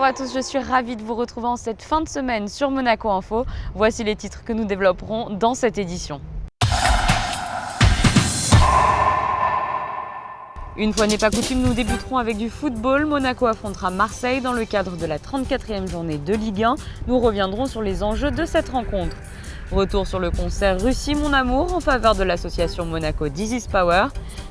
à tous, je suis ravie de vous retrouver en cette fin de semaine sur Monaco Info. Voici les titres que nous développerons dans cette édition. Une fois n'est pas coutume, nous débuterons avec du football. Monaco affrontera Marseille dans le cadre de la 34e journée de Ligue 1. Nous reviendrons sur les enjeux de cette rencontre. Retour sur le concert Russie Mon Amour en faveur de l'association Monaco This Is Power.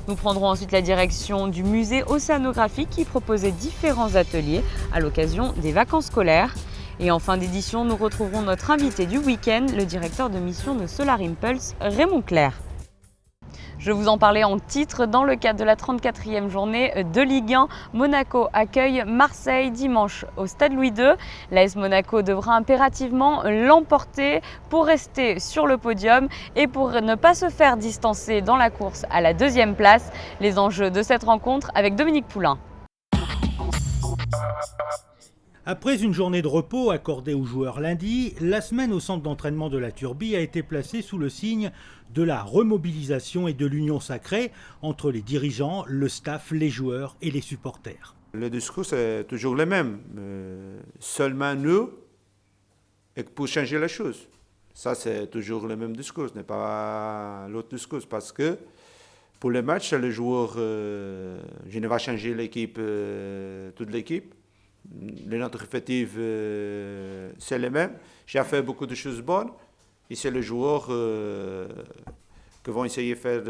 Nous prendrons ensuite la direction du musée océanographique qui proposait différents ateliers à l'occasion des vacances scolaires. Et en fin d'édition, nous retrouverons notre invité du week-end, le directeur de mission de Solar Impulse, Raymond Clerc. Je vous en parlais en titre, dans le cadre de la 34e journée de Ligue 1, Monaco accueille Marseille dimanche au Stade Louis II. L'AS Monaco devra impérativement l'emporter pour rester sur le podium et pour ne pas se faire distancer dans la course à la deuxième place. Les enjeux de cette rencontre avec Dominique Poulain. Après une journée de repos accordée aux joueurs lundi, la semaine au centre d'entraînement de la Turbie a été placée sous le signe de la remobilisation et de l'union sacrée entre les dirigeants, le staff, les joueurs et les supporters. Le discours est toujours le même, seulement nous, et pour changer les choses. Ça, c'est toujours le même discours, ce n'est pas l'autre discours, parce que pour les matchs, les joueurs, je ne vais changer l'équipe, toute l'équipe. Notre effectif, c'est le même. J'ai fait beaucoup de choses bonnes. Et c'est les joueurs qui vont essayer de faire,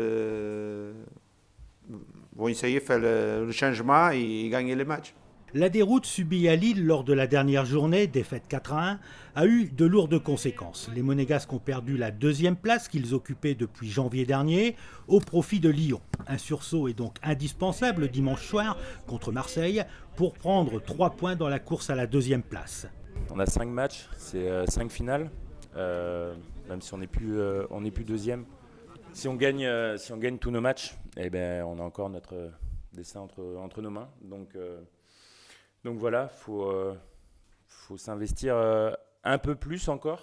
le changement et gagner les matchs. La déroute subie à Lille lors de la dernière journée, défaite 4-1, a eu de lourdes conséquences. Les Monégasques ont perdu la deuxième place qu'ils occupaient depuis janvier dernier au profit de Lyon. Un sursaut est donc indispensable dimanche soir contre Marseille pour prendre 3 points dans la course à la deuxième place. On a 5 matchs, c'est 5 finales, même si on n'est plus deuxième. Si on gagne tous nos matchs, eh ben, on a encore notre destin entre nos mains. Donc voilà, faut s'investir un peu plus encore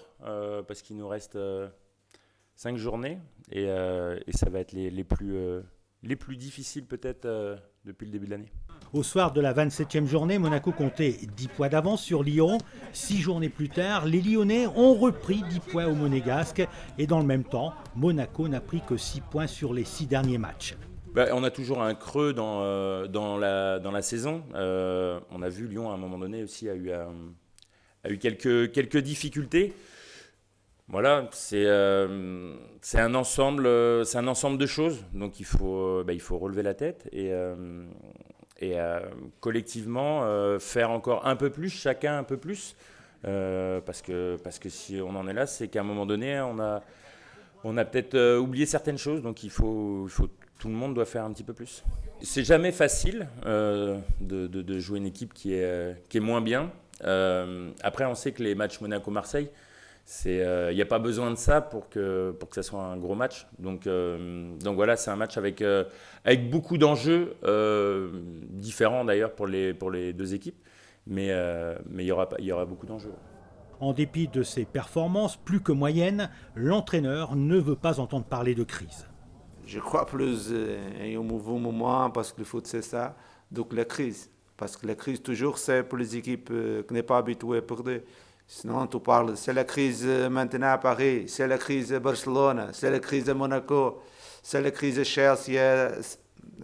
parce qu'il nous reste 5 journées et ça va être les plus difficiles peut-être depuis le début de l'année. Au soir de la 27e journée, Monaco comptait 10 points d'avance sur Lyon. 6 journées plus tard, les Lyonnais ont repris 10 points aux Monégasques et dans le même temps, Monaco n'a pris que 6 points sur les 6 derniers matchs. On a toujours un creux dans la saison. On a vu Lyon à un moment donné aussi a eu quelques difficultés. Voilà, c'est un ensemble de choses. Donc il faut relever la tête et collectivement faire encore un peu plus, chacun un peu plus. Parce que si on en est là, c'est qu'à un moment donné, on a peut-être oublié certaines choses. Donc tout le monde doit faire un petit peu plus. C'est jamais facile de jouer une équipe qui est moins bien. Après, on sait que les matchs Monaco-Marseille, il n'y a pas besoin de ça pour que ça soit un gros match. Donc voilà, c'est un match avec beaucoup d'enjeux différents d'ailleurs pour les deux équipes. Mais il y aura beaucoup d'enjeux. En dépit de ses performances plus que moyennes, l'entraîneur ne veut pas entendre parler de crise. Je crois plus au nouveau moment parce que le foot c'est ça. Donc la crise. Parce que la crise toujours c'est pour les équipes qui n'est pas habituées à perdre. Sinon tu parles, c'est la crise maintenant à Paris, c'est la crise à Barcelone, c'est la crise à Monaco, c'est la crise à Chelsea. C'est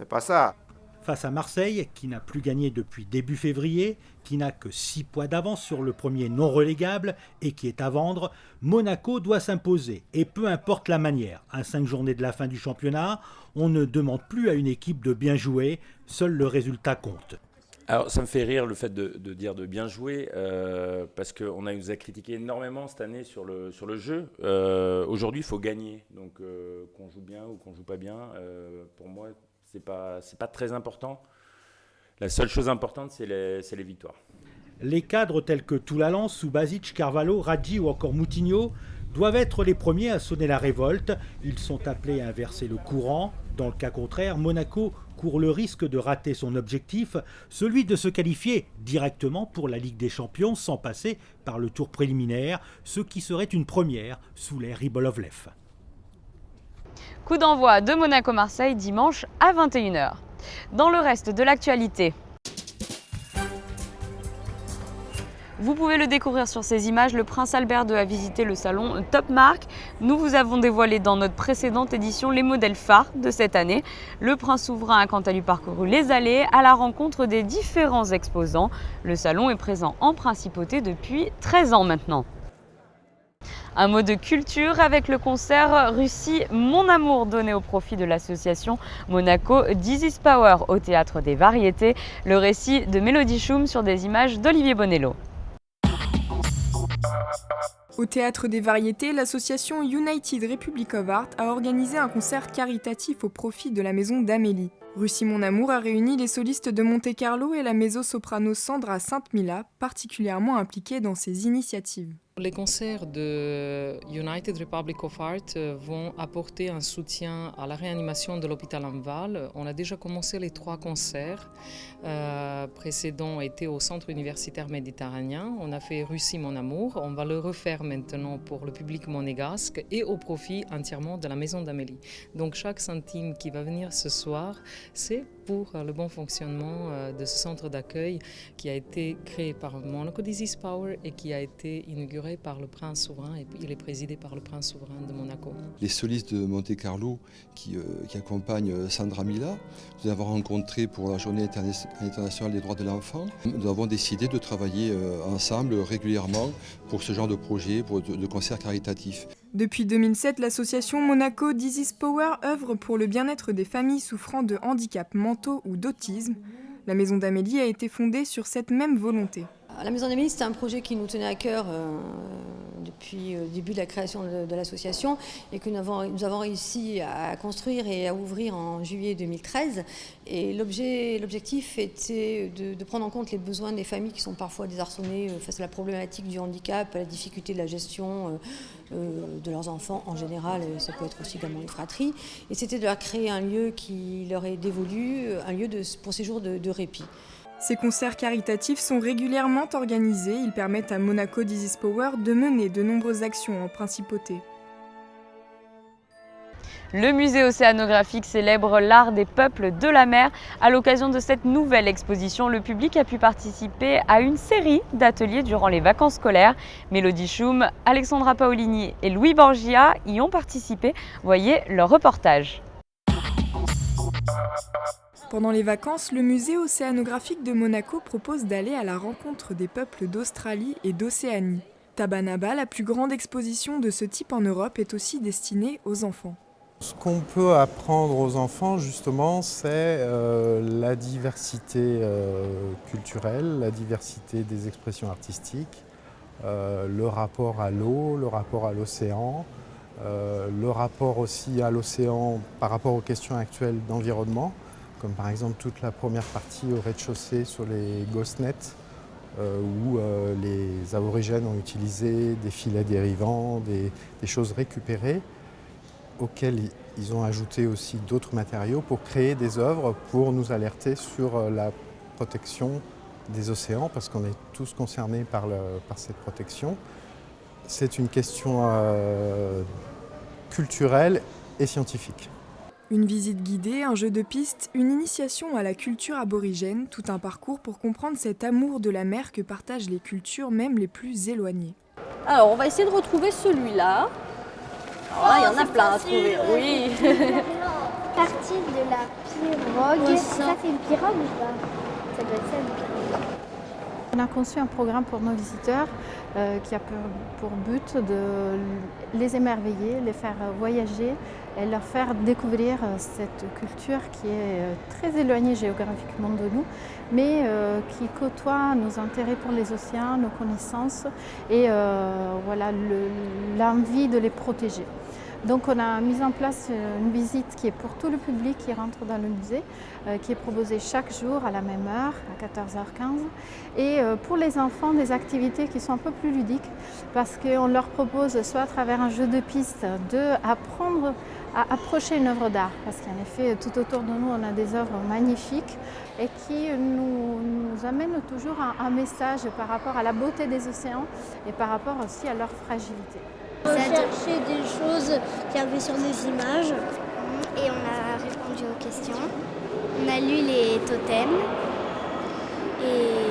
pas ça. Face à Marseille, qui n'a plus gagné depuis début février, qui n'a que 6 points d'avance sur le premier non relégable et qui est à vendre, Monaco doit s'imposer. Et peu importe la manière, à 5 journées de la fin du championnat, on ne demande plus à une équipe de bien jouer, seul le résultat compte. Alors ça me fait rire le fait de dire de bien jouer, parce qu'on nous a critiqué énormément cette année sur le jeu. Aujourd'hui, il faut gagner. Donc qu'on joue bien ou qu'on joue pas bien, pour moi, c'est pas très important. La seule chose importante, c'est les victoires. Les cadres tels que Toulalan, Subasic, Carvalho, Radji ou encore Moutinho doivent être les premiers à sonner la révolte. Ils sont appelés à inverser le courant. Dans le cas contraire, Monaco court le risque de rater son objectif, celui de se qualifier directement pour la Ligue des Champions sans passer par le tour préliminaire, ce qui serait une première sous l'ère Ribolovlev. Coup d'envoi de Monaco-Marseille dimanche à 21h. Dans le reste de l'actualité, Vous pouvez le découvrir sur ces images, le prince Albert II a visité le salon Top Marque. Nous vous avons dévoilé dans notre précédente édition les modèles phares de cette année. Le prince souverain a quant à lui parcouru les allées à la rencontre des différents exposants. Le salon est présent en principauté depuis 13 ans maintenant. Un mot de culture avec le concert Russie Mon Amour donné au profit de l'association Monaco This is Power au Théâtre des Variétés. Le récit de Mélodie Schum sur des images d'Olivier Bonello. Au Théâtre des Variétés, l'association United Republic of Art a organisé un concert caritatif au profit de la maison d'Amélie. Russie Mon Amour a réuni les solistes de Monte-Carlo et la mezzo-soprano Sandra Sainte-Mila, particulièrement impliquée dans ces initiatives. Les concerts de United Republic of Art vont apporter un soutien à la réanimation de l'hôpital Enval. On a déjà commencé les 3 concerts précédents étaient au Centre universitaire méditerranéen. On a fait Russie Mon Amour. On va le refaire maintenant pour le public monégasque et au profit entièrement de la maison d'Amélie. Donc chaque centime qui va venir ce soir, c'est pour le bon fonctionnement de ce centre d'accueil qui a été créé par Monaco This is Power et qui a été inauguré par le prince souverain et il est présidé par le prince souverain de Monaco. Les solistes de Monte-Carlo qui accompagnent Sandra Mila, nous avons rencontré pour la journée internationale des droits de l'enfant. Nous avons décidé de travailler ensemble régulièrement pour ce genre de projet, de concerts caritatifs. Depuis 2007, l'association Monaco This is Power œuvre pour le bien-être des familles souffrant de handicaps mentaux ou d'autisme. La maison d'Amélie a été fondée sur cette même volonté. La maison d'Amélie, c'était un projet qui nous tenait à cœur depuis le début de la création de l'association et que nous avons réussi à construire et à ouvrir en juillet 2013. Et l'objectif était de prendre en compte les besoins des familles qui sont parfois désarçonnées face à la problématique du handicap, à la difficulté de la gestion de leurs enfants en général, ça peut être aussi également les fratries. Et c'était de leur créer un lieu qui leur est dévolu, un lieu pour ces jours de répit. Ces concerts caritatifs sont régulièrement organisés. Ils permettent à Monaco This is Power de mener de nombreuses actions en principauté. Le musée océanographique célèbre l'art des peuples de la mer. À l'occasion de cette nouvelle exposition, le public a pu participer à une série d'ateliers durant les vacances scolaires. Mélodie Schum, Alexandra Paolini et Louis Borgia y ont participé. Voyez leur reportage. Pendant les vacances, le musée océanographique de Monaco propose d'aller à la rencontre des peuples d'Australie et d'Océanie. Tabanaba, la plus grande exposition de ce type en Europe, est aussi destinée aux enfants. Ce qu'on peut apprendre aux enfants, justement, c'est la diversité culturelle, la diversité des expressions artistiques, le rapport à l'eau, le rapport à l'océan, le rapport aussi à l'océan par rapport aux questions actuelles d'environnement, comme par exemple toute la première partie au rez-de-chaussée sur les ghost nets, où les aborigènes ont utilisé des filets dérivants, des choses récupérées, auxquelles ils ont ajouté aussi d'autres matériaux pour créer des œuvres pour nous alerter sur la protection des océans, parce qu'on est tous concernés par cette protection. C'est une question culturelle et scientifique. Une visite guidée, un jeu de piste, une initiation à la culture aborigène, tout un parcours pour comprendre cet amour de la mer que partagent les cultures, même les plus éloignées. Alors, on va essayer de retrouver celui-là. Alors là, il y en a plein à trouver. Oui. Partie de la pirogue. Ça, c'est une pirogue ou pas? Ça doit être ça, une pirogue. On a conçu un programme pour nos visiteurs qui a pour but de les émerveiller, les faire voyager et leur faire découvrir cette culture qui est très éloignée géographiquement de nous, mais qui côtoie nos intérêts pour les océans, nos connaissances et voilà, l'envie de les protéger. Donc on a mis en place une visite qui est pour tout le public qui rentre dans le musée, qui est proposée chaque jour à la même heure, à 14h15. Et pour les enfants, des activités qui sont un peu plus ludiques, parce qu'on leur propose soit à travers un jeu de piste, d'apprendre à approcher une œuvre d'art, parce qu'en effet, tout autour de nous, on a des œuvres magnifiques et qui nous amènent toujours un message par rapport à la beauté des océans et par rapport aussi à leur fragilité. On a cherché des choses qu'il y avait sur des images et on a répondu aux questions. On a lu les totems et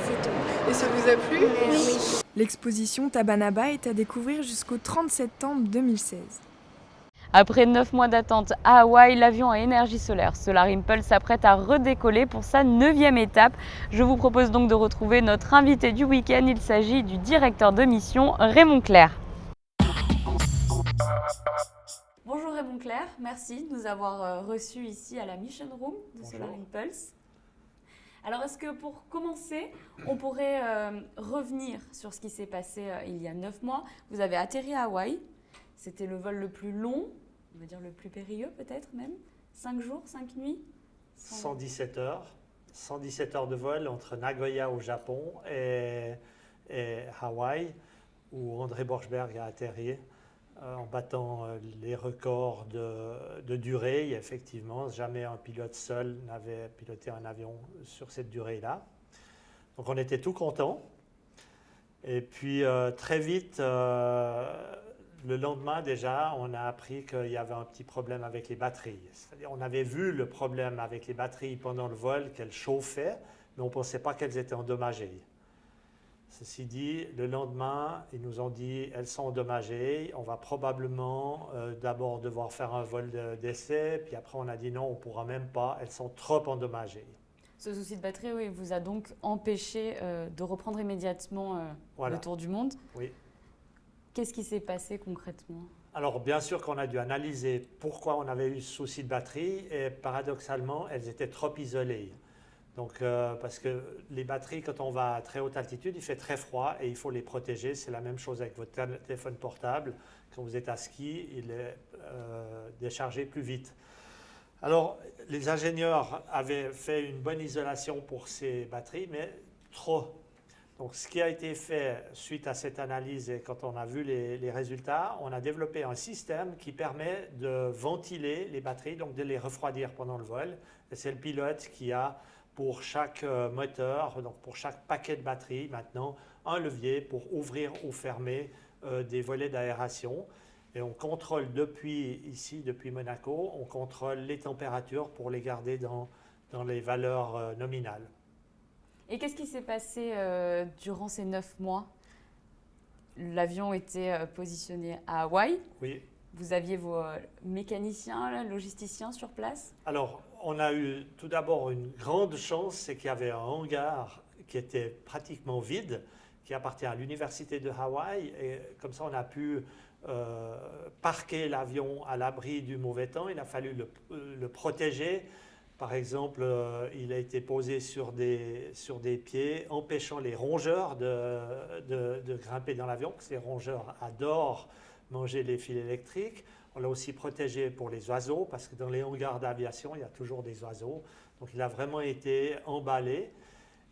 c'est tout. Et ça vous a plu? Oui. L'exposition Tabanaba est à découvrir jusqu'au 30 septembre 2016. Après 9 mois d'attente à Hawaï, l'avion à énergie solaire Solar Impulse s'apprête à redécoller pour sa 9e étape. Je vous propose donc de retrouver notre invité du week-end. Il s'agit du directeur de mission, Raymond Clerc. Bonjour Raymond Clerc, merci de nous avoir reçus ici à la Mission Room de Solar Impulse. Alors est-ce que pour commencer, on pourrait revenir sur ce qui s'est passé il y a 9 mois? Vous avez atterri à Hawaï, c'était le vol le plus long, on va dire le plus périlleux peut-être même, 5 jours, 5 nuits 117 heures. 117 heures de vol entre Nagoya au Japon et Hawaï, où André Borschberg a atterri en battant les records de durée. Et effectivement, jamais un pilote seul n'avait piloté un avion sur cette durée-là. Donc on était tout contents. Et puis très vite, le lendemain déjà, on a appris qu'il y avait un petit problème avec les batteries. C'est-à-dire, on avait vu le problème avec les batteries pendant le vol, qu'elles chauffaient, mais on ne pensait pas qu'elles étaient endommagées. Ceci dit, le lendemain, ils nous ont dit elles sont endommagées, on va probablement d'abord devoir faire un vol d'essai, puis après on a dit non, on ne pourra même pas, elles sont trop endommagées. Ce souci de batterie, oui, vous a donc empêché de reprendre immédiatement le tour du monde. Oui. Qu'est-ce qui s'est passé concrètement? Alors, bien sûr qu'on a dû analyser pourquoi on avait eu ce souci de batterie et paradoxalement, elles étaient trop isolées. Donc, parce que les batteries, quand on va à très haute altitude, il fait très froid et il faut les protéger. C'est la même chose avec votre téléphone portable. Quand vous êtes à ski, il est déchargé plus vite. Alors, les ingénieurs avaient fait une bonne isolation pour ces batteries, mais trop. Donc, ce qui a été fait suite à cette analyse et quand on a vu les résultats, on a développé un système qui permet de ventiler les batteries, donc de les refroidir pendant le vol. Et c'est le pilote qui a pour chaque moteur, donc pour chaque paquet de batteries maintenant, un levier pour ouvrir ou fermer des volets d'aération. Et on contrôle depuis Monaco, on contrôle les températures pour les garder dans les valeurs nominales. Et qu'est-ce qui s'est passé durant ces 9 mois? L'avion était positionné à Hawaï. Oui. Vous aviez vos mécaniciens, logisticiens sur place? Alors, on a eu tout d'abord une grande chance, c'est qu'il y avait un hangar qui était pratiquement vide, qui appartient à l'université de Hawaï. Et comme ça, on a pu parquer l'avion à l'abri du mauvais temps. Il a fallu le protéger. Par exemple, il a été posé sur des pieds, empêchant les rongeurs de grimper dans l'avion, parce que les rongeurs adorent manger les fils électriques. On l'a aussi protégé pour les oiseaux, parce que dans les hangars d'aviation, il y a toujours des oiseaux. Donc il a vraiment été emballé.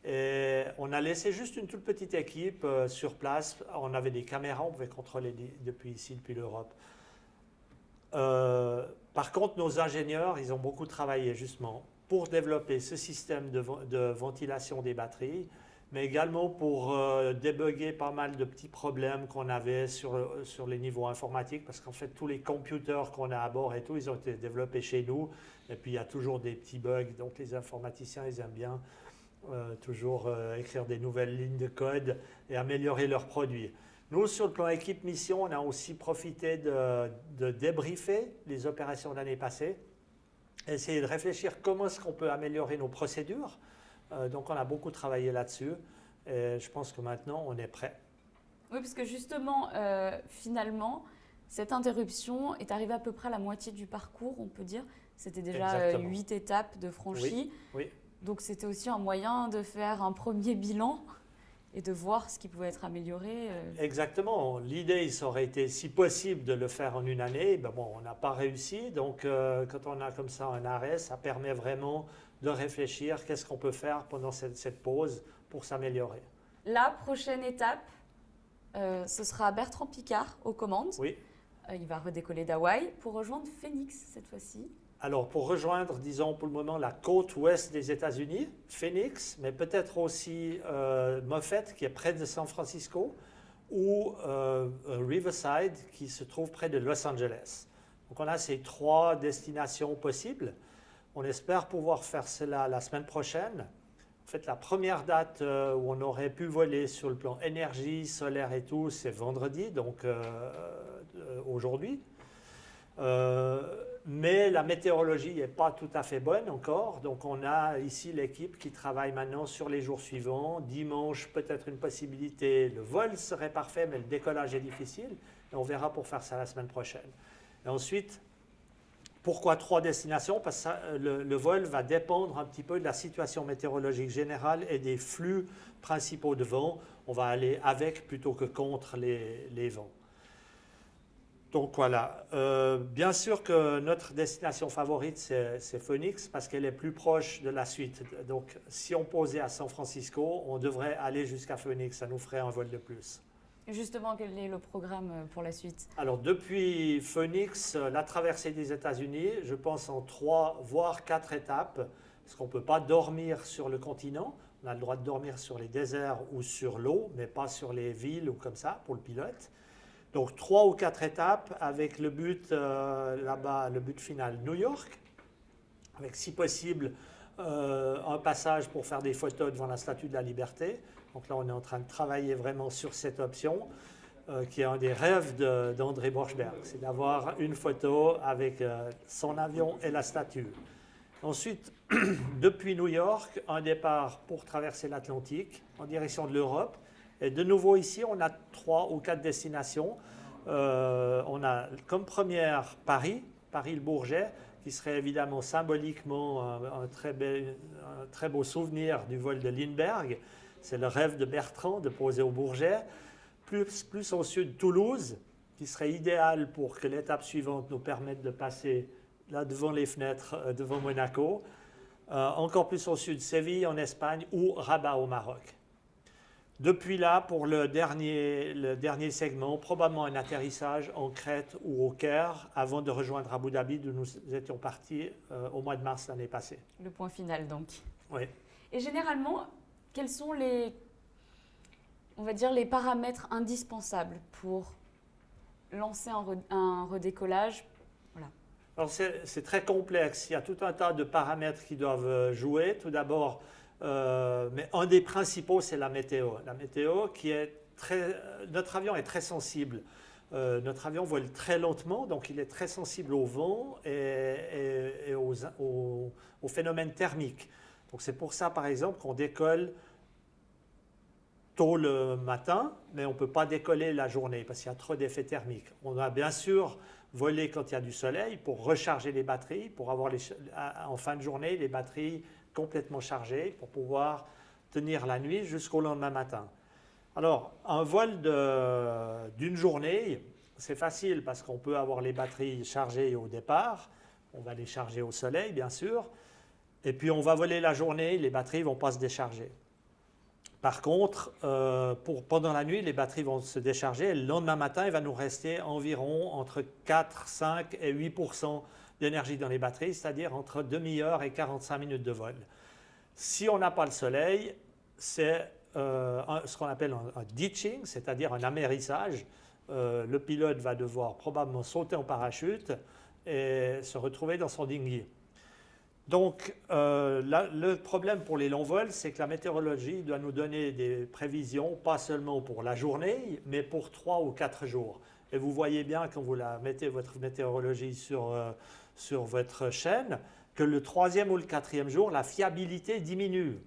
Et on a laissé juste une toute petite équipe sur place. On avait des caméras, on pouvait contrôler depuis ici, depuis l'Europe. Par contre, nos ingénieurs, ils ont beaucoup travaillé justement pour développer ce système de ventilation des batteries, mais également pour débugger pas mal de petits problèmes qu'on avait sur les niveaux informatiques, parce qu'en fait, tous les computers qu'on a à bord et tout, ils ont été développés chez nous, et puis il y a toujours des petits bugs, donc les informaticiens, ils aiment bien toujours écrire des nouvelles lignes de code et améliorer leurs produits. Nous, sur le plan équipe mission, on a aussi profité de débriefer les opérations de l'année passée, essayer de réfléchir comment est-ce qu'on peut améliorer nos procédures. Donc, on a beaucoup travaillé là-dessus et je pense que maintenant, on est prêt. Oui, parce que justement, finalement, cette interruption est arrivée à peu près à la moitié du parcours, on peut dire. C'était déjà 8 étapes de franchies. Oui. Donc, c'était aussi un moyen de faire un premier bilan et de voir ce qui pouvait être amélioré. Exactement. L'idée, ça aurait été, si possible, de le faire en une année. Ben bon, on n'a pas réussi. Donc, quand on a comme ça un arrêt, ça permet vraiment de réfléchir qu'est-ce qu'on peut faire pendant cette pause pour s'améliorer. La prochaine étape, ce sera Bertrand Piccard aux commandes. Oui. Il va redécoller d'Hawaï pour rejoindre Phoenix cette fois-ci. Alors, pour rejoindre, disons, pour le moment, la côte ouest des États-Unis, Phoenix, mais peut-être aussi Moffett, qui est près de San Francisco, ou Riverside, qui se trouve près de Los Angeles. Donc, on a ces 3 destinations possibles. On espère pouvoir faire cela la semaine prochaine. En fait, la première date où on aurait pu voler sur le plan énergie, solaire et tout, c'est vendredi, donc aujourd'hui. Mais la météorologie n'est pas tout à fait bonne encore, donc on a ici l'équipe qui travaille maintenant sur les jours suivants. Dimanche, peut-être une possibilité, le vol serait parfait, mais le décollage est difficile, et on verra pour faire ça la semaine prochaine. Et ensuite, pourquoi 3 destinations? Parce que le vol va dépendre un petit peu de la situation météorologique générale et des flux principaux de vent. On va aller avec plutôt que contre les vents. Donc voilà, bien sûr que notre destination favorite, c'est Phoenix, parce qu'elle est plus proche de la suite. Donc si on posait à San Francisco, on devrait aller jusqu'à Phoenix, ça nous ferait un vol de plus. Justement, quel est le programme pour la suite? Alors depuis Phoenix, la traversée des États-Unis, je pense en 3 voire 4 étapes, parce qu'on ne peut pas dormir sur le continent. On a le droit de dormir sur les déserts ou sur l'eau, mais pas sur les villes ou comme ça pour le pilote. Donc 3 ou 4 étapes avec le but là-bas, le but final New York, avec si possible un passage pour faire des photos devant la Statue de la Liberté. Donc là, on est en train de travailler vraiment sur cette option, qui est un des rêves d'André Borschberg, c'est d'avoir une photo avec son avion et la statue. Ensuite, depuis New York, un départ pour traverser l'Atlantique en direction de l'Europe. Et de nouveau ici, on a 3 ou 4 destinations. On a comme première Paris, Paris-le-Bourget, qui serait évidemment symboliquement un très beau souvenir du vol de Lindbergh. C'est le rêve de Bertrand de poser au Bourget. Plus au sud, Toulouse, qui serait idéal pour que l'étape suivante nous permette de passer là devant les fenêtres, devant Monaco. Encore plus au sud, Séville en Espagne ou Rabat au Maroc. Depuis là, pour le dernier segment, probablement un atterrissage en Crète ou au Caire avant de rejoindre Abu Dhabi, d'où nous étions partis au mois de mars l'année passée. Le point final donc. Oui. Et généralement, quels sont on va dire, les paramètres indispensables pour lancer un redécollage? Voilà. Alors c'est très complexe, il y a tout un tas de paramètres qui doivent jouer. Tout d'abord, mais un des principaux, c'est la météo. La météo qui est notre avion est très sensible. Notre avion vole très lentement, donc il est très sensible au vent et aux phénomènes thermiques. Donc c'est pour ça, par exemple, qu'on décolle tôt le matin, mais on ne peut pas décoller la journée parce qu'il y a trop d'effets thermiques. On a bien sûr volé quand il y a du soleil pour recharger les batteries, pour avoir en fin de journée les batteries complètement chargées pour pouvoir tenir la nuit jusqu'au lendemain matin. Alors, un vol d'une journée, c'est facile parce qu'on peut avoir les batteries chargées au départ. On va les charger au soleil, bien sûr. Et puis, on va voler la journée, les batteries ne vont pas se décharger. Par contre, pendant la nuit, les batteries vont se décharger et le lendemain matin, il va nous rester environ entre 4, 5 et 8% d'énergie dans les batteries, c'est-à-dire entre demi-heure et 45 minutes de vol. Si on n'a pas le soleil, c'est ce qu'on appelle un ditching, c'est-à-dire un amérissage. Le pilote va devoir probablement sauter en parachute et se retrouver dans son dinghy. Donc, le problème pour les longs vols, c'est que la météorologie doit nous donner des prévisions, pas seulement pour la journée, mais pour 3 ou 4 jours. Et vous voyez bien, quand vous mettez votre météorologie sur votre chaîne, que le 3e ou le 4e jour, la fiabilité diminue.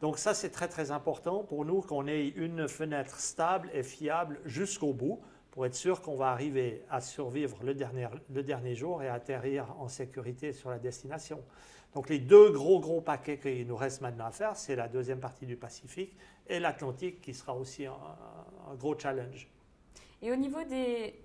Donc ça, c'est très très important pour nous qu'on ait une fenêtre stable et fiable jusqu'au bout, pour être sûr qu'on va arriver à survivre le dernier jour et atterrir en sécurité sur la destination. Donc les 2 gros paquets qu'il nous reste maintenant à faire, c'est la deuxième partie du Pacifique et l'Atlantique qui sera aussi un gros challenge. Et au niveau des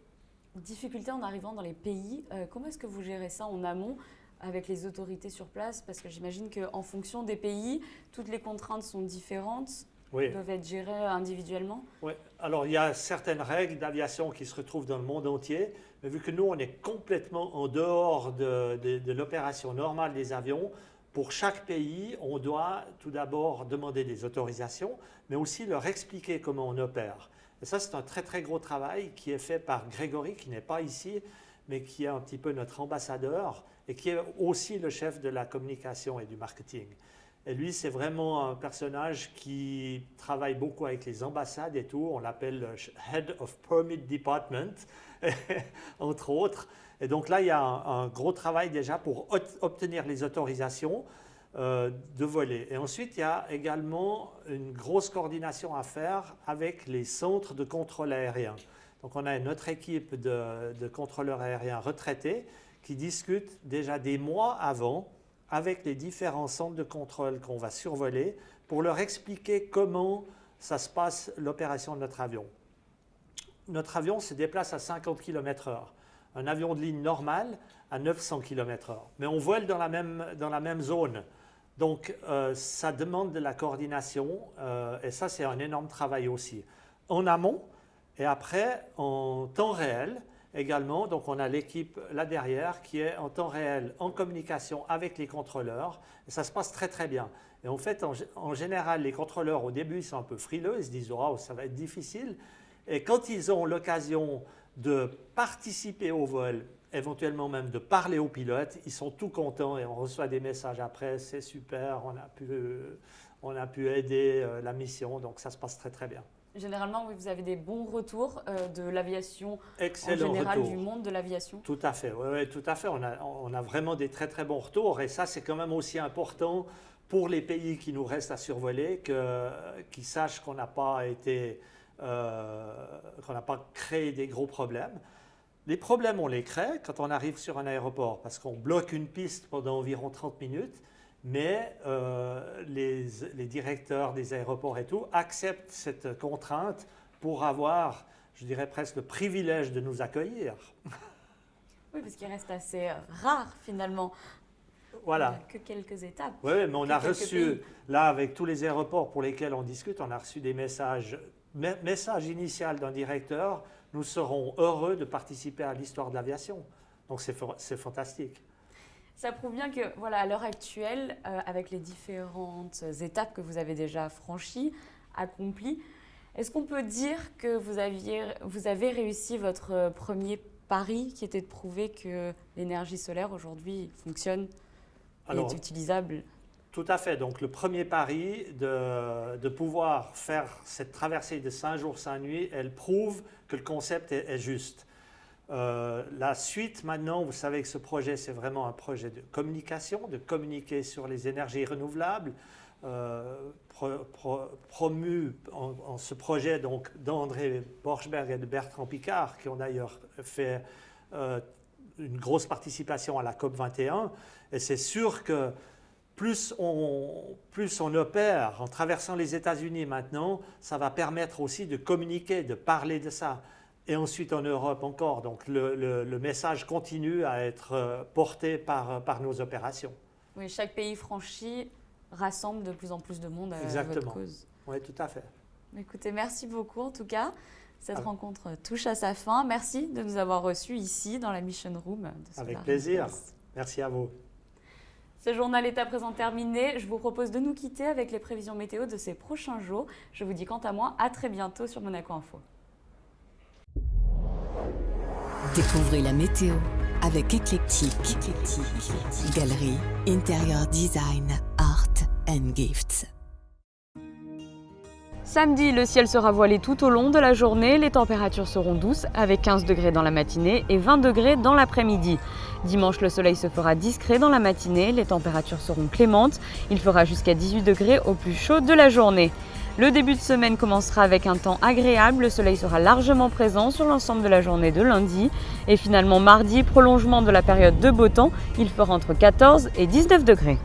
difficultés en arrivant dans les pays, comment est-ce que vous gérez ça en amont avec les autorités sur place? Parce que j'imagine qu'en fonction des pays, toutes les contraintes sont différentes. Oui. Doivent être gérées individuellement? Oui, alors il y a certaines règles d'aviation qui se retrouvent dans le monde entier, mais vu que nous, on est complètement en dehors de l'opération normale des avions, pour chaque pays, on doit tout d'abord demander des autorisations, mais aussi leur expliquer comment on opère. Et ça, c'est un très très gros travail qui est fait par Grégory, qui n'est pas ici, mais qui est un petit peu notre ambassadeur et qui est aussi le chef de la communication et du marketing. Et lui, c'est vraiment un personnage qui travaille beaucoup avec les ambassades et tout. On l'appelle Head of Permit Department, entre autres. Et donc là, il y a un gros travail déjà pour obtenir les autorisations de voler. Et ensuite, il y a également une grosse coordination à faire avec les centres de contrôle aérien. Donc on a notre équipe de contrôleurs aériens retraités qui discutent déjà des mois avant avec les différents centres de contrôle qu'on va survoler pour leur expliquer comment ça se passe l'opération de notre avion. Notre avion se déplace à 50 km/h. Un avion de ligne normal à 900 km/h. Mais on vole dans la même zone. Donc, ça demande de la coordination et ça, c'est un énorme travail aussi. En amont et après, en temps réel également. Donc, on a l'équipe là derrière qui est en temps réel en communication avec les contrôleurs. Et ça se passe très, très bien. Et en fait, en général, les contrôleurs, au début, ils sont un peu frileux. Ils se disent « Oh, ça va être difficile ». Et quand ils ont l'occasion de participer au vol, éventuellement même de parler aux pilotes, ils sont tout contents et on reçoit des messages après, c'est super, on a pu aider la mission, donc ça se passe très très bien. Généralement, oui, vous avez des bons retours de l'aviation en général, du monde de l'aviation. Tout à fait, oui, tout à fait. On a vraiment des très très bons retours et ça c'est quand même aussi important pour les pays qui nous restent à survoler, qu'ils sachent qu'on n'a pas créé des gros problèmes. Les problèmes, on les crée quand on arrive sur un aéroport parce qu'on bloque une piste pendant environ 30 minutes, mais les directeurs des aéroports et tout acceptent cette contrainte pour avoir, je dirais presque, le privilège de nous accueillir. Oui, parce qu'il reste assez rare finalement. Voilà. Il n'y a que quelques étapes. Oui, mais on a reçu, là, avec tous les aéroports pour lesquels on discute, on a reçu des message initial d'un directeur. Nous serons heureux de participer à l'histoire de l'aviation. Donc c'est fantastique. Ça prouve bien que, voilà, à l'heure actuelle, avec les différentes étapes que vous avez déjà franchies, accomplies, est-ce qu'on peut dire que vous avez réussi votre premier pari, qui était de prouver que l'énergie solaire aujourd'hui fonctionne et est utilisable? Tout à fait. Donc, le premier pari de pouvoir faire cette traversée de 5 jours, 5 nuits, elle prouve que le concept est juste. La suite, maintenant, vous savez que ce projet, c'est vraiment un projet de communication, de communiquer sur les énergies renouvelables, promu en ce projet donc d'André Borschberg et de Bertrand Piccard, qui ont d'ailleurs fait une grosse participation à la COP21. Et c'est sûr que plus on opère en traversant les États-Unis maintenant, ça va permettre aussi de communiquer, de parler de ça. Et ensuite en Europe encore. Donc le message continue à être porté par nos opérations. Oui, chaque pays franchi rassemble de plus en plus de monde à Exactement. votre cause. Oui, tout à fait. Écoutez, merci beaucoup en tout cas. Cette rencontre touche à sa fin. Merci de nous avoir reçus ici dans la Mission Room. Avec plaisir. Merci à vous. Ce journal est à présent terminé. Je vous propose de nous quitter avec les prévisions météo de ces prochains jours. Je vous dis quant à moi à très bientôt sur Monaco Info. Découvrez la météo avec Eclectic. Galerie, intérieur design, art and gifts. Samedi, le ciel sera voilé tout au long de la journée. Les températures seront douces avec 15 degrés dans la matinée et 20 degrés dans l'après-midi. Dimanche, le soleil se fera discret dans la matinée. Les températures seront clémentes. Il fera jusqu'à 18 degrés au plus chaud de la journée. Le début de semaine commencera avec un temps agréable. Le soleil sera largement présent sur l'ensemble de la journée de lundi. Et finalement, mardi, prolongement de la période de beau temps. Il fera entre 14 et 19 degrés.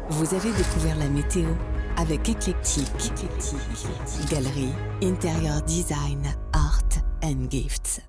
Vous avez découvert la météo avec Eclectic. Galerie, intérieur design, art and gifts.